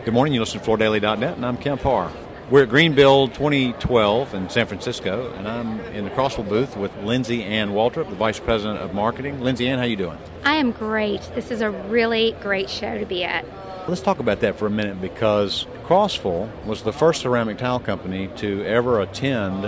Good morning, you listen to FloorDaily.net, and I'm Kemp Harr. We're at Greenbuild 2012 in San Francisco, and I'm in the Crossville booth with Lindsay-Ann Waldrep, the Vice President of Marketing. Lindsay-Ann, how you doing? I am great. This is a really great show to be at. Let's talk about that for a minute, because Crossville was the first ceramic tile company to ever attend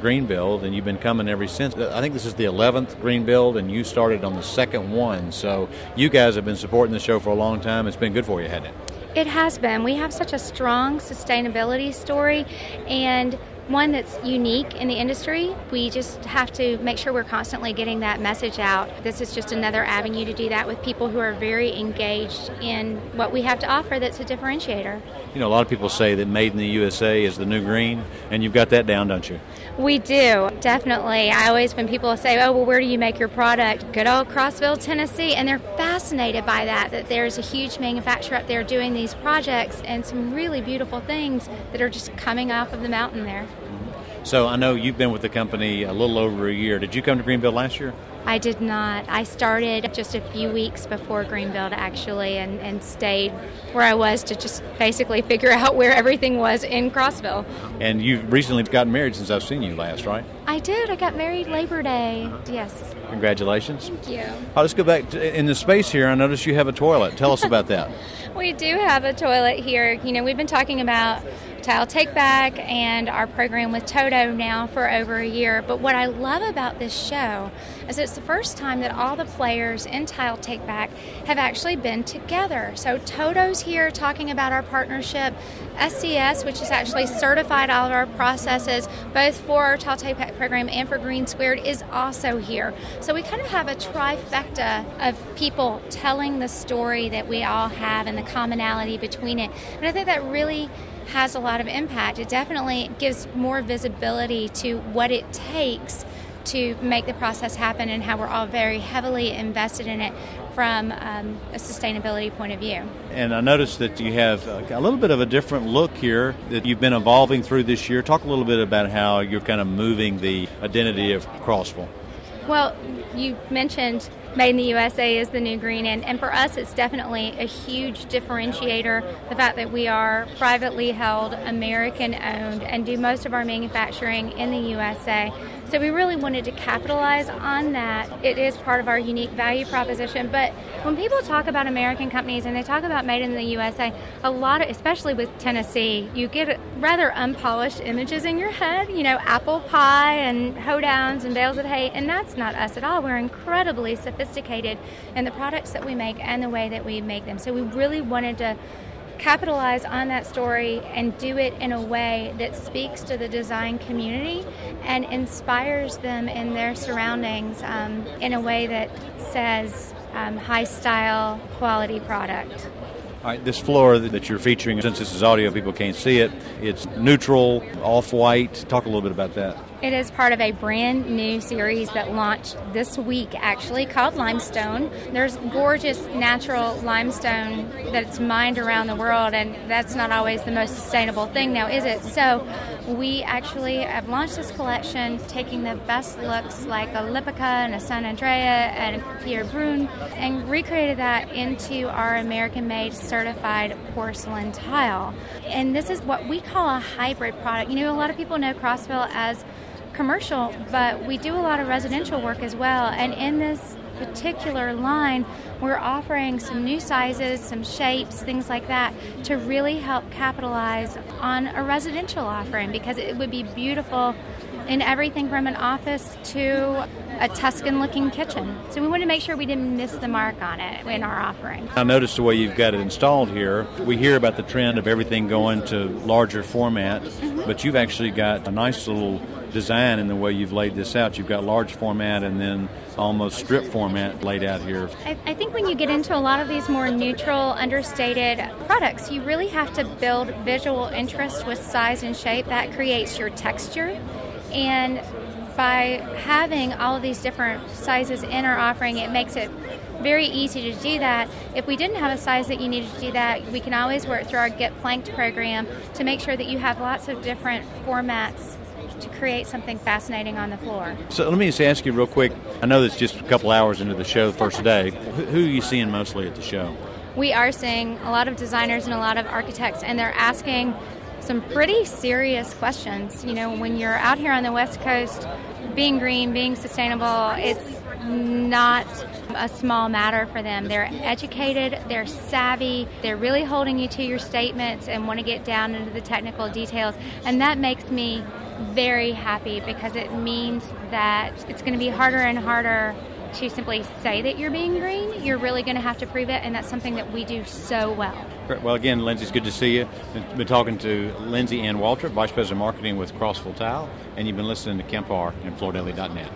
Greenbuild, and you've been coming ever since. I think this is the 11th Greenbuild, and you started on the second one. So you guys have been supporting the show for a long time. It's been good for you, hasn't it? It has been. We have such a strong sustainability story and one that's unique in the industry. We just have to make sure we're constantly getting that message out. This is just another avenue to do that with people who are very engaged in what we have to offer that's a differentiator. You know, a lot of people say that made in the USA is the new green, and you've got that down, don't you? We do, definitely. I always, when people say, oh, well, where do you make your product? Good old Crossville, Tennessee. And they're fascinated by that there's a huge manufacturer up there doing these projects and some really beautiful things that are just coming off of the mountain there. So I know you've been with the company a little over a year. Did you come to Greenbuild last year? I did not. I started just a few weeks before Greenbuild, actually, and stayed where I was to just basically figure out where everything was in Crossville. And you've recently gotten married since I've seen you last, right? I did. I got married Labor Day. Yes. Congratulations. Thank you. Let's go back in the space here. I noticed you have a toilet. Tell us about that. We do have a toilet here. You know, we've been talking about tile take back and our program with Toto now for over a year. But what I love about this show is it's the first time that all the players in tile take back have actually been together. So Toto's here talking about our partnership. SCS, which has actually certified all of our processes, both for our tile take back program and for Green Squared, is also here. So we kind of have a trifecta of people telling the story that we all have and the commonality between it. And I think that really has a lot of impact. It definitely gives more visibility to what it takes to make the process happen and how we're all very heavily invested in it from a sustainability point of view. And I noticed that you have a little bit of a different look here that you've been evolving through this year. Talk a little bit about how you're kind of moving the identity of Crossville. Well, you mentioned Made in the USA is the new green, and for us it's definitely a huge differentiator, the fact that we are privately held, American owned, and do most of our manufacturing in the USA. So we really wanted to capitalize on that. It is part of our unique value proposition, but when people talk about American companies and they talk about Made in the USA, a lot of, especially with Tennessee, you get rather unpolished images in your head, you know, apple pie and hoedowns and bales of hay, and that's not us at all. We're incredibly sophisticated in the products that we make and the way that we make them. So we really wanted to capitalize on that story and do it in a way that speaks to the design community and inspires them in their surroundings in a way that says high style, quality product. All right, this floor that you're featuring, since this is audio, people can't see it. It's neutral, off-white. Talk a little bit about that. It is part of a brand new series that launched this week, actually, called Limestone. There's gorgeous natural limestone that's mined around the world, and that's not always the most sustainable thing now, is it? So we actually have launched this collection, taking the best looks like a Lipica and a San Andrea and a Pierre Brun, and recreated that into our American-made certified porcelain tile. And this is what we call a hybrid product. You know, a lot of people know Crossville as commercial, but we do a lot of residential work as well. And in this particular line, we're offering some new sizes, some shapes, things like that, to really help capitalize on a residential offering, because it would be beautiful in everything from an office to a Tuscan-looking kitchen. So we wanted to make sure we didn't miss the mark on it in our offering. I noticed the way you've got it installed here. We hear about the trend of everything going to larger format, but you've actually got a nice little design in the way you've laid this out. You've got large format and then almost strip format laid out here. I think when you get into a lot of these more neutral, understated products, you really have to build visual interest with size and shape. That creates your texture. And by having all of these different sizes in our offering, it makes it very easy to do that. If we didn't have a size that you needed to do that, we can always work through our Get Planked program to make sure that you have lots of different formats to create something fascinating on the floor. So let me just ask you real quick. I know that's just a couple hours into the show, first day. Who are you seeing mostly at the show? we are seeing a lot of designers and a lot of architects, and they're asking some pretty serious questions. You know, when you're out here on the West Coast, being green, being sustainable, it's not a small matter for them. They're educated, they're savvy, they're really holding you to your statements and want to get down into the technical details. And that makes me very happy, because it means that it's going to be harder and harder to simply say that you're being green. You're really going to have to prove it, and that's something that we do so well. Great. Well, again, Lindsay, it's good to see you. Been talking to Lindsay-Ann Waldrep, Vice President of Marketing with Crossville Tile, and you've been listening to Kemp Harr and FloorDaily.net.